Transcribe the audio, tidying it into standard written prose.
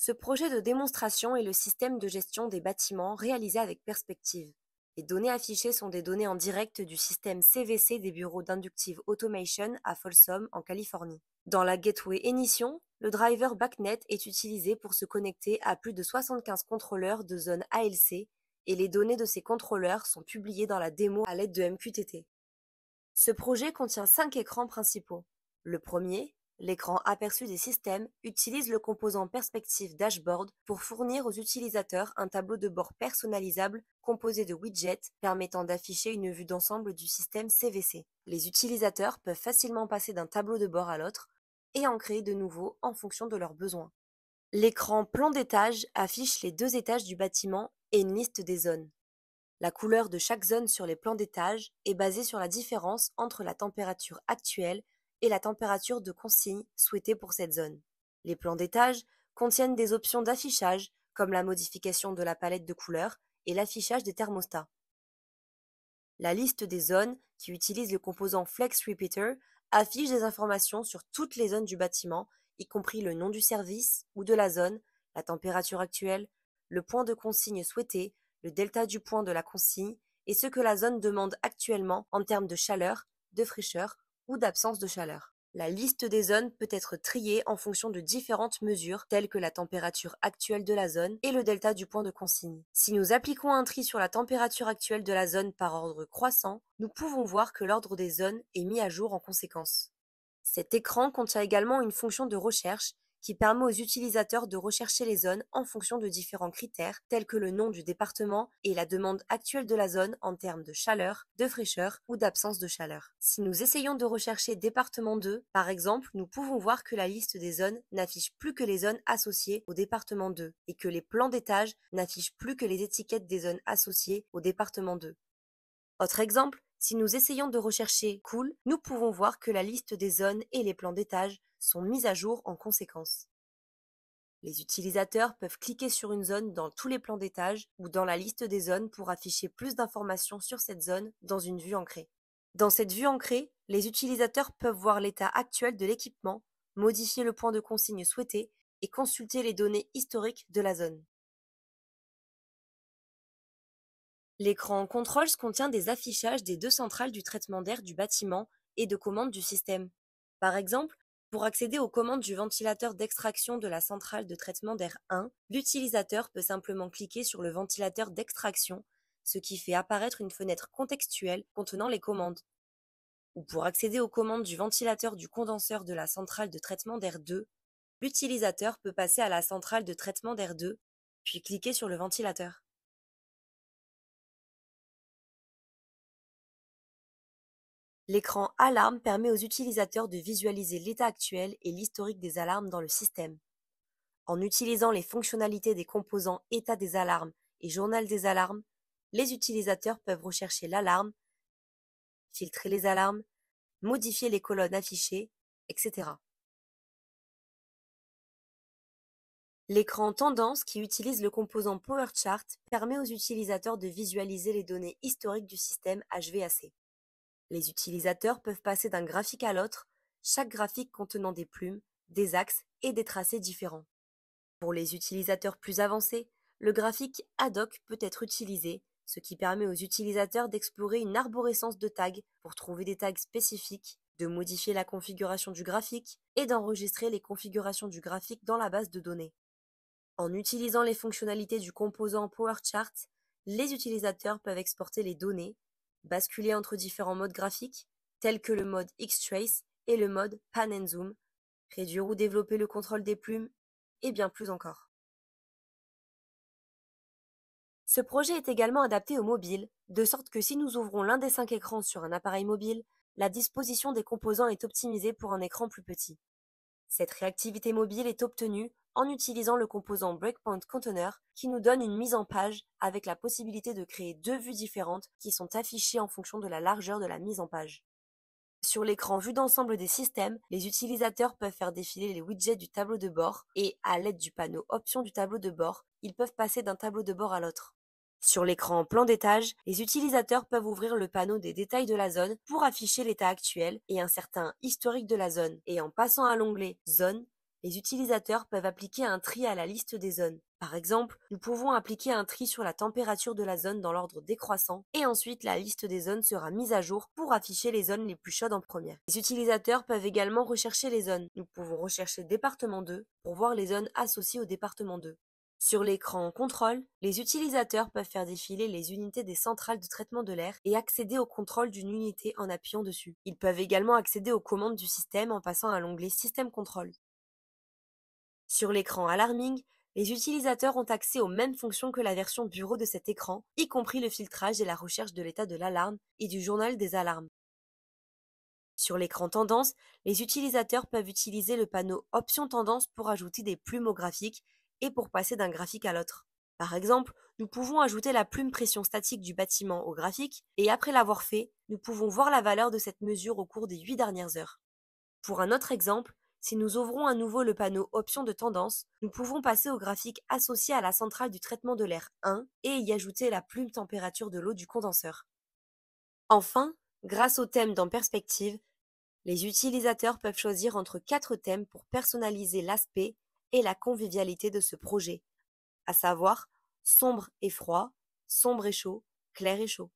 Ce projet de démonstration est le système de gestion des bâtiments réalisé avec Perspective. Les données affichées sont des données en direct du système CVC des bureaux d'Inductive Automation à Folsom, en Californie. Dans la Gateway Émission, le driver BACnet est utilisé pour se connecter à plus de 75 contrôleurs de zone ALC et les données de ces contrôleurs sont publiées dans la démo à l'aide de MQTT. Ce projet contient 5 écrans principaux. Le premier, l'écran aperçu des systèmes, utilise le composant Perspective Dashboard pour fournir aux utilisateurs un tableau de bord personnalisable composé de widgets permettant d'afficher une vue d'ensemble du système CVC. Les utilisateurs peuvent facilement passer d'un tableau de bord à l'autre et en créer de nouveaux en fonction de leurs besoins. L'écran plan d'étage affiche les 2 étages du bâtiment et une liste des zones. La couleur de chaque zone sur les plans d'étage est basée sur la différence entre la température actuelle et la température de consigne souhaitée pour cette zone. Les plans d'étage contiennent des options d'affichage comme la modification de la palette de couleurs et l'affichage des thermostats. La liste des zones, qui utilise le composant Flex Repeater, affiche des informations sur toutes les zones du bâtiment, y compris le nom du service ou de la zone, la température actuelle, le point de consigne souhaité, le delta du point de la consigne et ce que la zone demande actuellement en termes de chaleur, de fraîcheur ou d'absence de chaleur. La liste des zones peut être triée en fonction de différentes mesures telles que la température actuelle de la zone et le delta du point de consigne. Si nous appliquons un tri sur la température actuelle de la zone par ordre croissant, nous pouvons voir que l'ordre des zones est mis à jour en conséquence. Cet écran contient également une fonction de recherche qui permet aux utilisateurs de rechercher les zones en fonction de différents critères tels que le nom du département et la demande actuelle de la zone en termes de chaleur, de fraîcheur ou d'absence de chaleur. Si nous essayons de rechercher département 2, par exemple, nous pouvons voir que la liste des zones n'affiche plus que les zones associées au département 2 et que les plans d'étage n'affichent plus que les étiquettes des zones associées au département 2. Autre exemple, si nous essayons de rechercher Cool, nous pouvons voir que la liste des zones et les plans d'étage sont mis à jour en conséquence. Les utilisateurs peuvent cliquer sur une zone dans tous les plans d'étage ou dans la liste des zones pour afficher plus d'informations sur cette zone dans une vue ancrée. Dans cette vue ancrée, les utilisateurs peuvent voir l'état actuel de l'équipement, modifier le point de consigne souhaité et consulter les données historiques de la zone. L'écran Controls contient des affichages des 2 centrales du traitement d'air du bâtiment et de commandes du système. Par exemple, pour accéder aux commandes du ventilateur d'extraction de la centrale de traitement d'air 1, l'utilisateur peut simplement cliquer sur le ventilateur d'extraction, ce qui fait apparaître une fenêtre contextuelle contenant les commandes. Ou pour accéder aux commandes du ventilateur du condenseur de la centrale de traitement d'air 2, l'utilisateur peut passer à la centrale de traitement d'air 2, puis cliquer sur le ventilateur. L'écran Alarme permet aux utilisateurs de visualiser l'état actuel et l'historique des alarmes dans le système. En utilisant les fonctionnalités des composants État des alarmes et Journal des alarmes, les utilisateurs peuvent rechercher l'alarme, filtrer les alarmes, modifier les colonnes affichées, etc. L'écran Tendance, qui utilise le composant PowerChart, permet aux utilisateurs de visualiser les données historiques du système HVAC. Les utilisateurs peuvent passer d'un graphique à l'autre, chaque graphique contenant des plumes, des axes et des tracés différents. Pour les utilisateurs plus avancés, le graphique ad hoc peut être utilisé, ce qui permet aux utilisateurs d'explorer une arborescence de tags pour trouver des tags spécifiques, de modifier la configuration du graphique et d'enregistrer les configurations du graphique dans la base de données. En utilisant les fonctionnalités du composant PowerChart, les utilisateurs peuvent exporter les données, basculer entre différents modes graphiques, tels que le mode X-Trace et le mode Pan and Zoom, réduire ou développer le contrôle des plumes, et bien plus encore. Ce projet est également adapté aux mobiles, de sorte que si nous ouvrons l'un des 5 écrans sur un appareil mobile, la disposition des composants est optimisée pour un écran plus petit. Cette réactivité mobile est obtenue en utilisant le composant Breakpoint Container qui nous donne une mise en page avec la possibilité de créer 2 vues différentes qui sont affichées en fonction de la largeur de la mise en page. Sur l'écran vue d'ensemble des systèmes, les utilisateurs peuvent faire défiler les widgets du tableau de bord et, à l'aide du panneau Options du tableau de bord, ils peuvent passer d'un tableau de bord à l'autre. Sur l'écran plan d'étage, les utilisateurs peuvent ouvrir le panneau des détails de la zone pour afficher l'état actuel et un certain historique de la zone. Et en passant à l'onglet Zone, les utilisateurs peuvent appliquer un tri à la liste des zones. Par exemple, nous pouvons appliquer un tri sur la température de la zone dans l'ordre décroissant et ensuite la liste des zones sera mise à jour pour afficher les zones les plus chaudes en première. Les utilisateurs peuvent également rechercher les zones. Nous pouvons rechercher département 2 pour voir les zones associées au département 2. Sur l'écran contrôle, les utilisateurs peuvent faire défiler les unités des centrales de traitement de l'air et accéder au contrôle d'une unité en appuyant dessus. Ils peuvent également accéder aux commandes du système en passant à l'onglet Système contrôle. Sur l'écran Alarming, les utilisateurs ont accès aux mêmes fonctions que la version bureau de cet écran, y compris le filtrage et la recherche de l'état de l'alarme et du journal des alarmes. Sur l'écran Tendance, les utilisateurs peuvent utiliser le panneau Options Tendance pour ajouter des plumes au graphique et pour passer d'un graphique à l'autre. Par exemple, nous pouvons ajouter la plume pression statique du bâtiment au graphique et après l'avoir fait, nous pouvons voir la valeur de cette mesure au cours des 8 dernières heures. Pour un autre exemple, si nous ouvrons à nouveau le panneau Options de tendance, nous pouvons passer au graphique associé à la centrale du traitement de l'air 1 et y ajouter la plume température de l'eau du condenseur. Enfin, grâce au thème dans Perspective, les utilisateurs peuvent choisir entre 4 thèmes pour personnaliser l'aspect et la convivialité de ce projet, à savoir sombre et froid, sombre et chaud, clair et chaud.